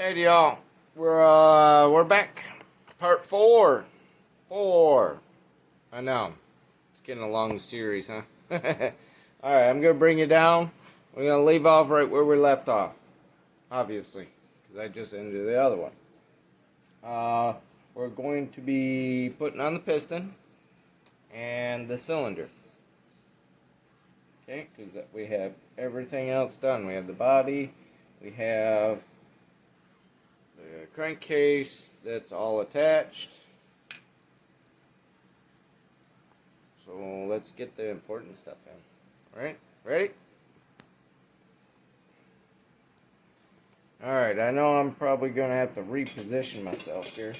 Hey y'all, we're back. Part four. Four. I know. It's getting a long series, huh? Alright, I'm gonna bring you down. We're gonna leave off right where we left off. Obviously. Because I just ended the other one. Uh we're going to be putting on the piston and the cylinder. Okay, because we have everything else done. We have the body, we have the crankcase that's all attached. So let's get the important stuff in. Alright, ready? Alright, I know I'm probably going to have to reposition myself here.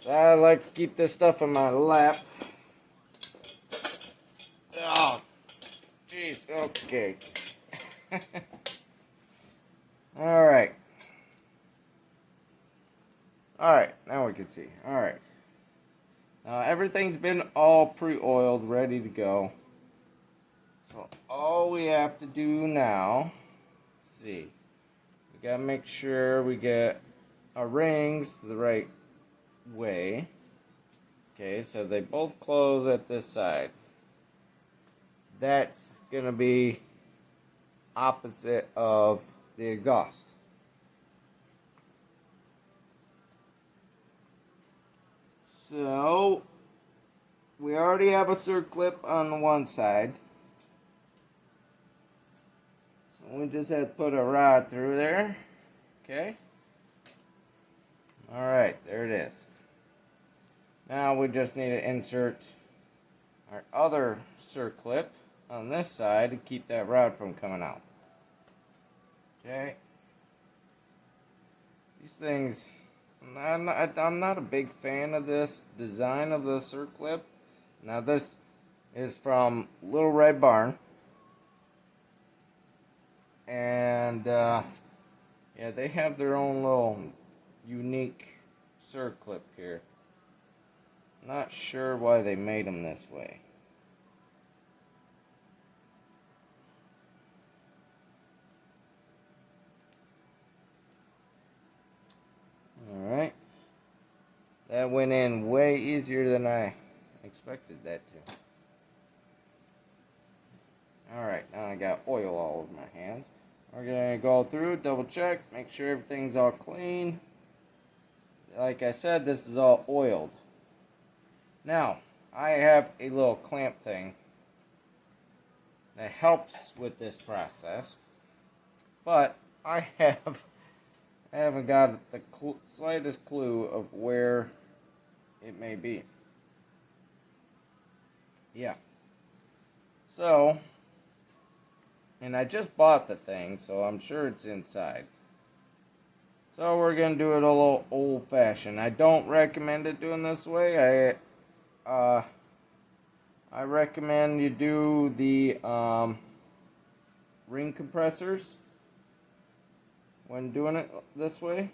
I like to keep this stuff in my lap. Oh, jeez, okay. Alright. Alright, now we can see. Alright. Everything's been all pre-oiled, ready to go. So all we have to do now, see, we gotta make sure we get our rings the right way. Okay, so they both close at this side. That's gonna be opposite of the exhaust. So we already have a circlip on the one side. So we just have to put a rod through there. Okay. Alright, there it is. Now we just need to insert our other circlip on this side to keep that rod from coming out. Okay. These things, I'm not a big fan of this design of the circlip. Now this is from Little Red Barn. And yeah, they have their own little unique circlip here. Not sure why they made them this way. Alright. That went in way easier than I expected that to. Alright, now I got oil all over my hands. We're going to go through, double check, make sure everything's all clean. Like I said, this is all oiled. Now, I have a little clamp thing that helps with this process, but I haven't got the slightest clue of where it may be. Yeah. So, and I just bought the thing, so I'm sure it's inside. So we're going to do it a little old-fashioned. I don't recommend it doing this way. I recommend you do the ring compressors when doing it this way.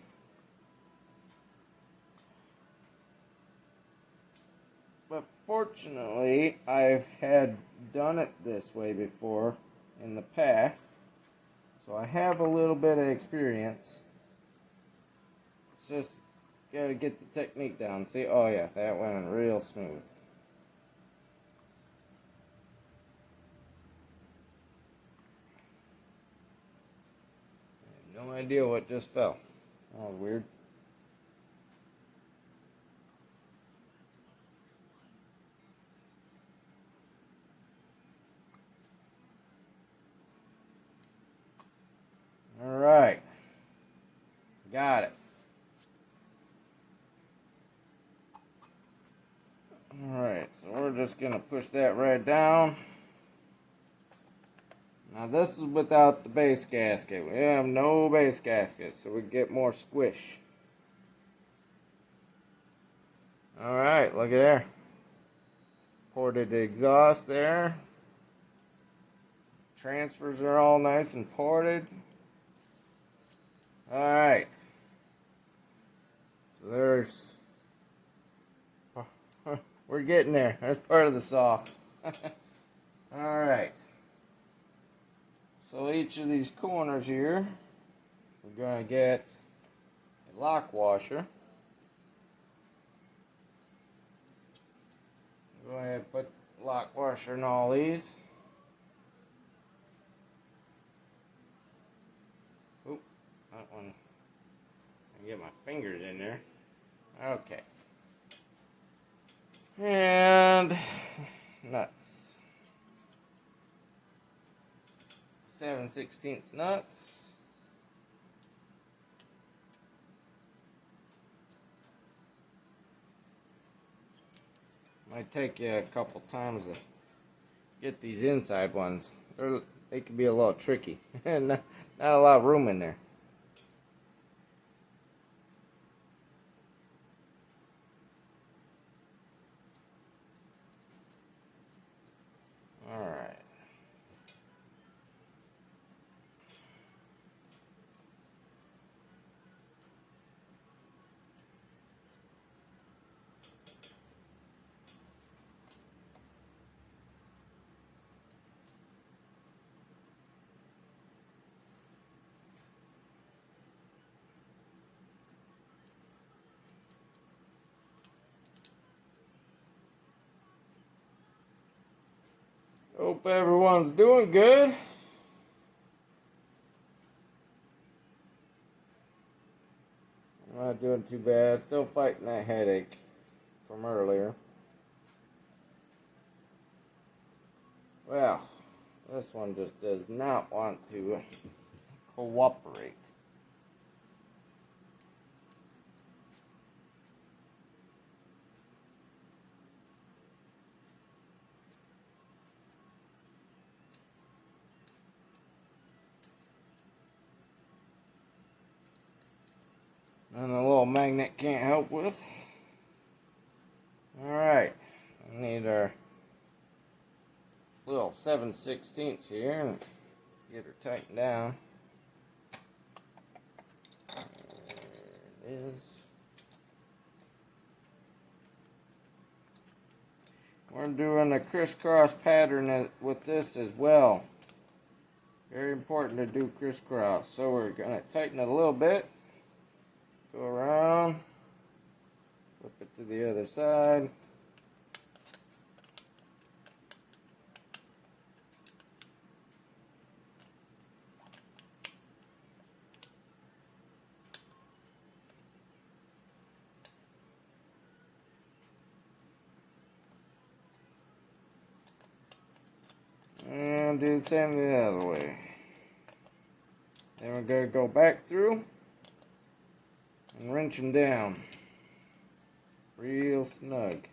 But fortunately, I've had done it this way before in the past, so I have a little bit of experience. It's just gotta get the technique down. See, oh yeah, that went real smooth. I have no idea what just fell. That was weird. Alright. Got it. Alright, so we're just going to push that right down. Now this is without the base gasket. We have no base gasket, so we get more squish. Alright, look at there. Ported exhaust there. Transfers are all nice and ported. Alright. So there's... We're getting there. That's part of the saw. Alright. So each of these corners here, we We're going to get a lock washer. Go ahead and put lock washer in all these. Oop, that one. I get my fingers in there. Okay. And nuts. 7/16 nuts. Might take you a couple times to get these inside ones. They can be a little tricky. not a lot of room in there. Alright. Hope everyone's doing good. I'm not doing too bad. Still fighting that headache from earlier. Well, this one just does not want to cooperate. And the little magnet can't help with. Alright, I need our little 7/16 here and get her tightened down. There it is. We're doing a crisscross pattern with this as well. Very important to do crisscross. So we're going to tighten it a little bit. Go around. Flip it to the other side. And do the same the other way. Then we're going to go back through and wrench them down real snug.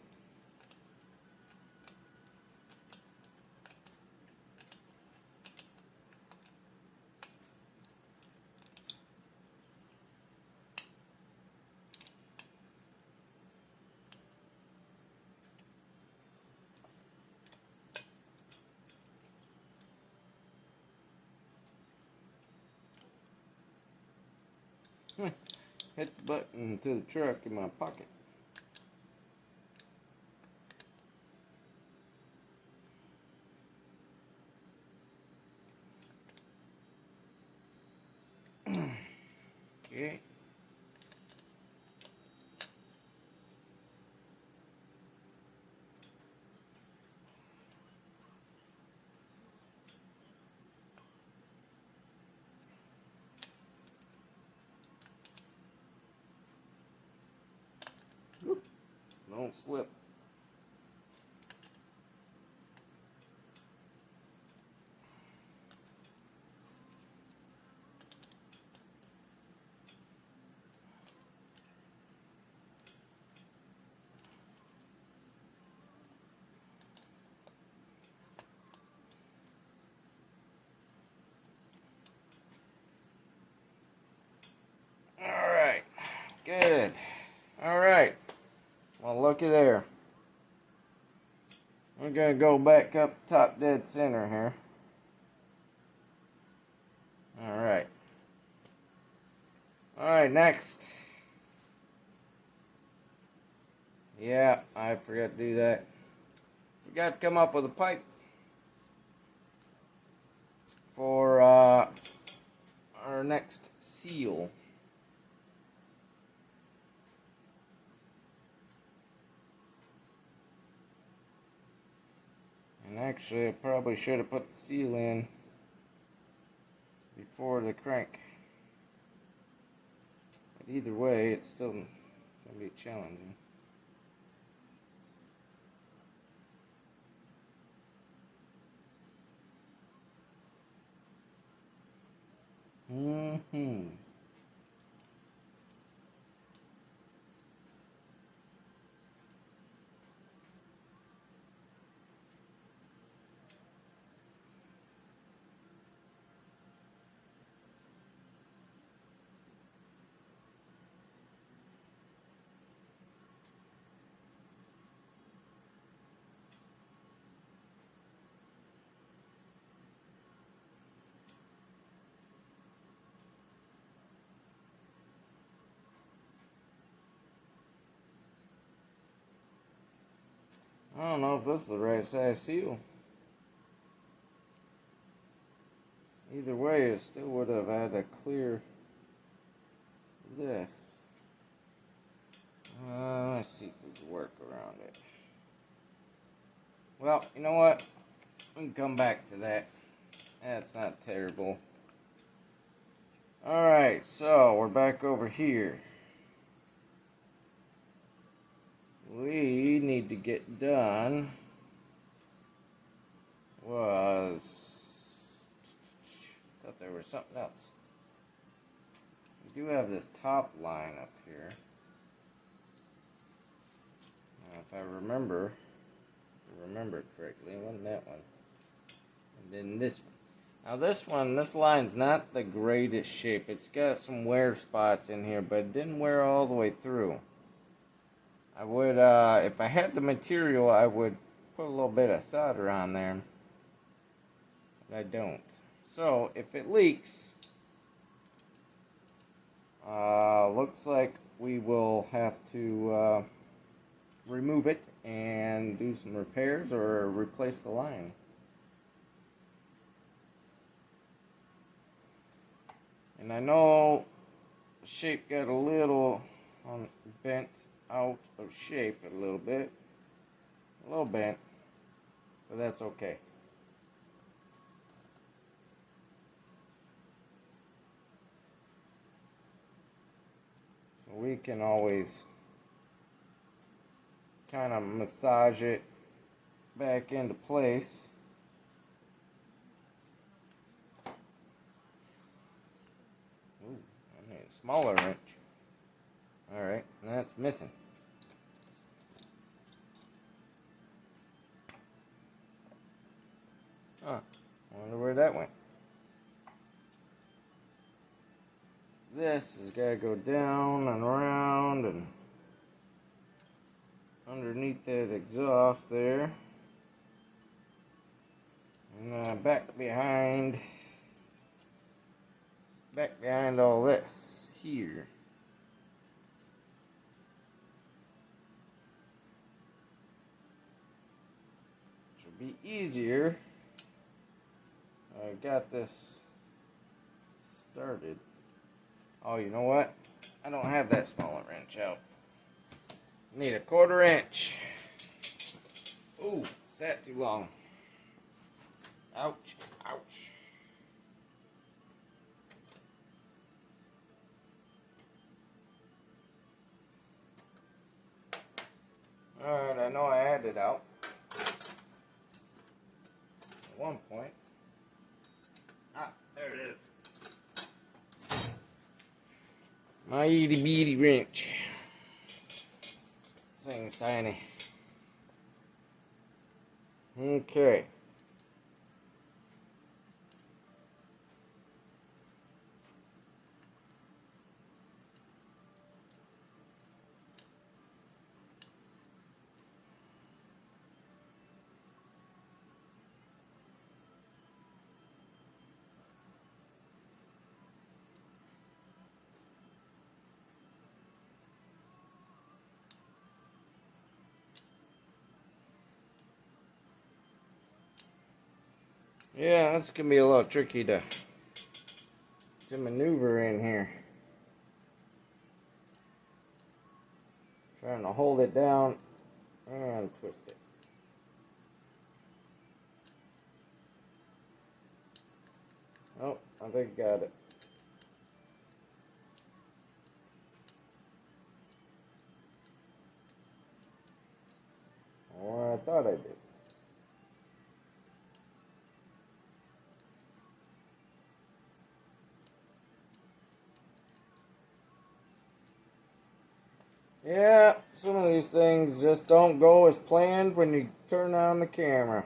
Hit the button to the truck in my pocket. Okay. Whoop. Don't slip. Alright, good. Alright, well looky there. We're going to go back up top dead center here. Alright. Alright, next. Yeah, I forgot to do that. Forgot to come up with a pipe for our next seal. And actually, I probably should have put the seal in before the crank. But either way, it's still going to be challenging. I don't know if this is the right size seal. Either way, it still would have had to clear this. Let's see if we can work around it. Well, you know what? We can come back to that. That's not terrible. Alright, so we're back over here. We need to get done was thought there was something else. We do have this top line up here. Now, if I remember correctly, it wasn't that one. And then this one. Now this line's not the greatest shape. It's got some wear spots in here, but it didn't wear all the way through. I would, if I had the material, I would put a little bit of solder on there. But I don't. So, if it leaks, looks like we will have to remove it and do some repairs or replace the line. And I know the shape got a little bent out of shape a little bit. A little bent, but that's okay. So we can always kind of massage it back into place. Ooh, I need a smaller wrench. Alright, that's missing. Huh, wonder where that went. This has got to go down and around and underneath that exhaust there. And back behind all this here. Which will be easier. I got this started. Oh, you know what? I don't have that smaller wrench out. Need a 1/4 inch. Ooh, sat too long. Ouch, ouch. Alright, I know I had it out at one point. Ah, there it is. My itty bitty wrench. This thing's tiny. Okay. Yeah, that's gonna be a little tricky to to maneuver in here. Trying to hold it down and twist it. Oh, I think I got it. Or I thought I did. Yeah, some of these things just don't go as planned when you turn on the camera.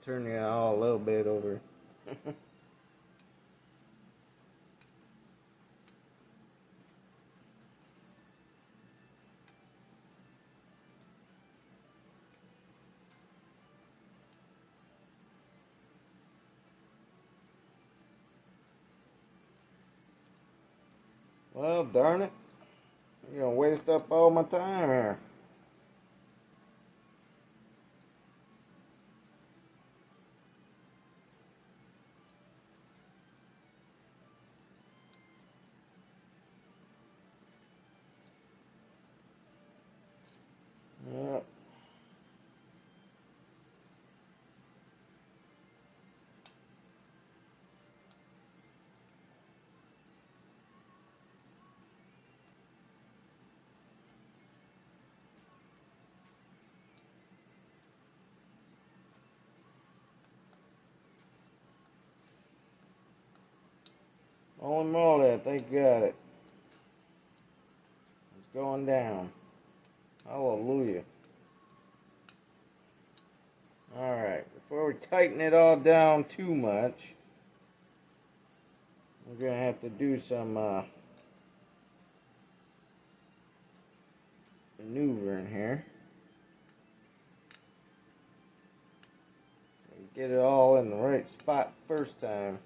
Turn it all a little bit over. Well, darn it. You're gonna waste up all my time here. Yep. Holy moly, I think I got it. It's going down. Hallelujah. Alright, before we tighten it all down too much, we're going to have to do some maneuvering here. So we get it all in the right spot first time.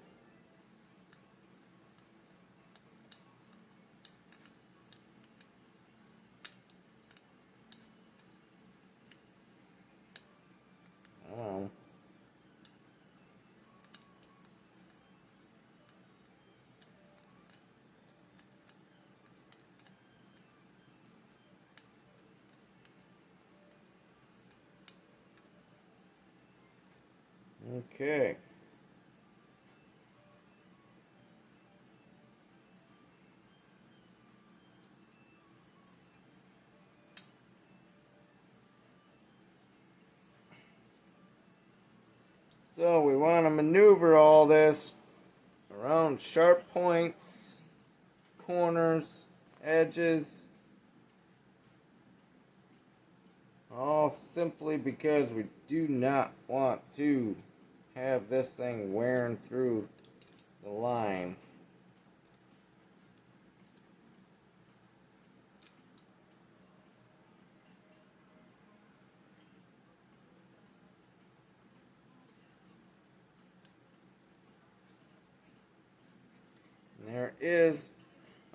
Okay. So we want to maneuver all this around sharp points, corners, edges, all simply because we do not want to have this thing wearing through the line. And there is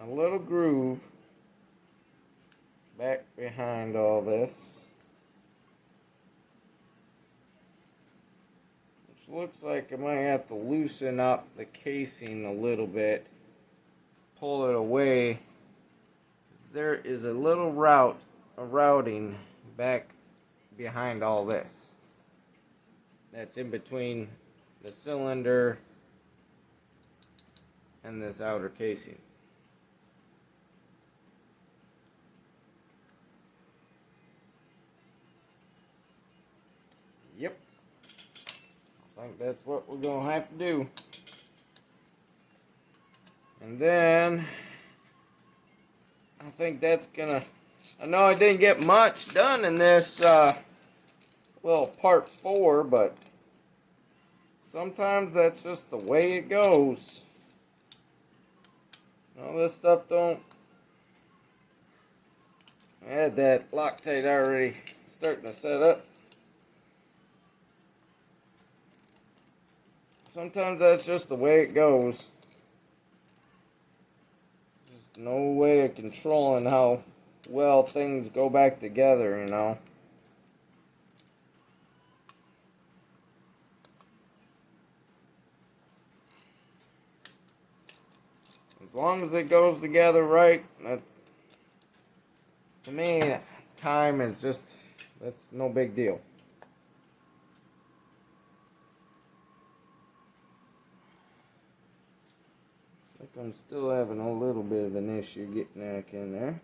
a little groove back behind all this, which looks like I might have to loosen up the casing a little bit, pull it away, because there is a little routing back behind all this. That's in between the cylinder and this outer casing. Yep. I think that's what we're going to have to do. And then I think that's going to... I know I didn't get much done in this little part 4, but sometimes that's just the way it goes. All this stuff don't... I had that Loctite already starting to set up. sometimes that's just the way it goes. There's no way of controlling how well things go back together, you know. As long as it goes together right, to me, time is just, that's no big deal. Looks like I'm still having a little bit of an issue getting back in there.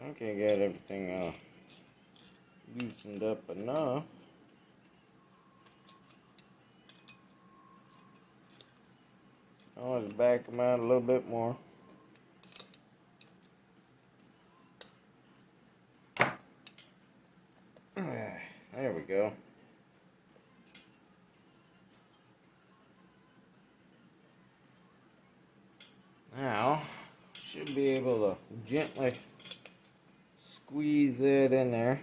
I think I got everything loosened up enough. I'll just back them out a little bit more. There we go. Now, should be able to gently squeeze it in there,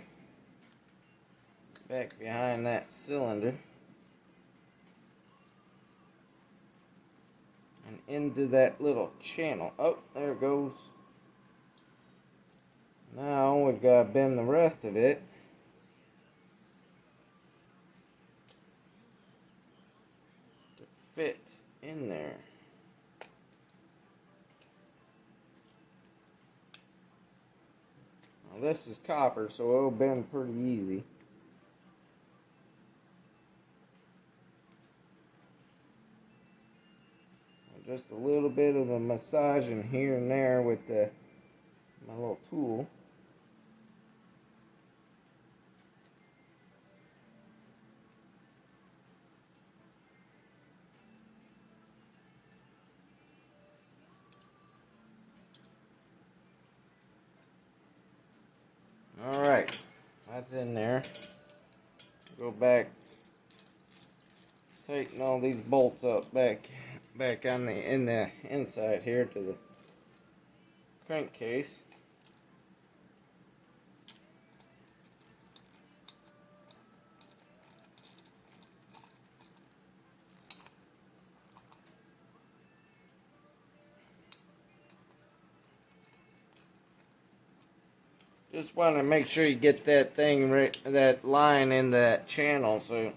back behind that cylinder, and into that little channel. Oh, there it goes. Now we've got to bend the rest of it to fit in there. Now this is copper, so it'll bend pretty easy. So just a little bit of a massaging here and there with my little tool. Alright, that's in there. Go back, tighten all these bolts up back on the inside here to the crankcase. Just want to make sure you get that thing right, that line in that channel. So,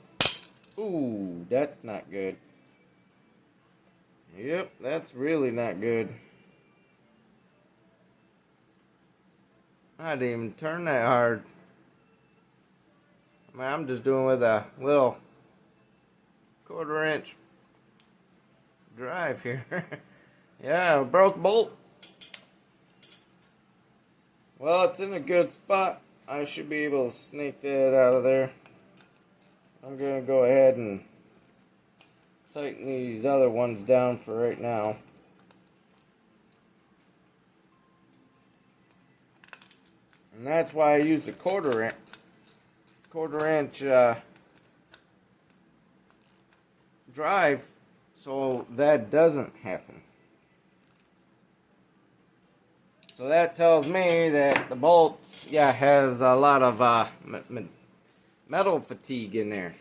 ooh, that's not good. Yep, that's really not good. I didn't even turn that hard. I mean, I'm just doing with a little 1/4 inch drive here. Yeah, broke bolt. Well, it's in a good spot. I should be able to snake that out of there. I'm going to go ahead and tighten these other ones down for right now. And that's why I use a 1/4 inch drive, so that doesn't happen. So that tells me that the bolts, has a lot of metal fatigue in there.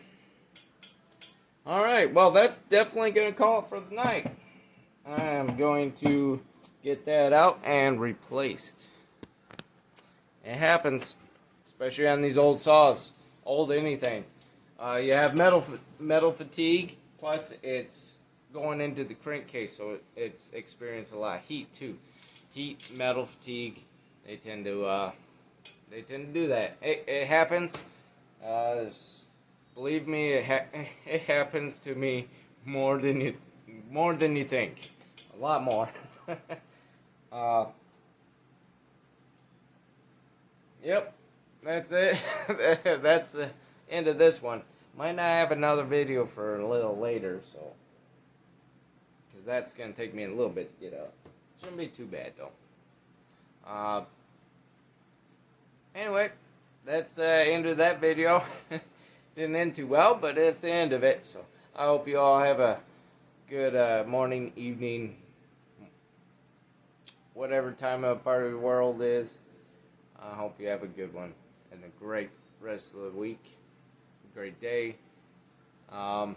Alright, well, that's definitely going to call it for the night. I am going to get that out and replaced. It happens, especially on these old saws, old anything. You have metal fatigue, plus it's going into the crankcase, so it's experienced a lot of heat too. Heat, metal fatigue, they tend to do that. It happens. Believe me, it happens to me more than you think. A lot more. Yep, that's it. That's the end of this one. Might not have another video for a little later, so, because that's gonna take me a little bit to get out. Shouldn't be too bad though. Uh, anyway, that's the end of that video. Didn't end too well, but it's the end of it. So I hope you all have a good morning, evening, whatever time of part of the world is. I hope you have a good one and a great rest of the week. A great day. Yeah.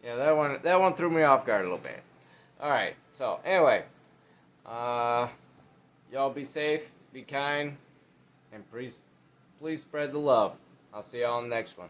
Yeah, that one threw me off guard a little bit. Alright, so anyway. Y'all be safe, be kind, and please spread the love. I'll see y'all in the next one.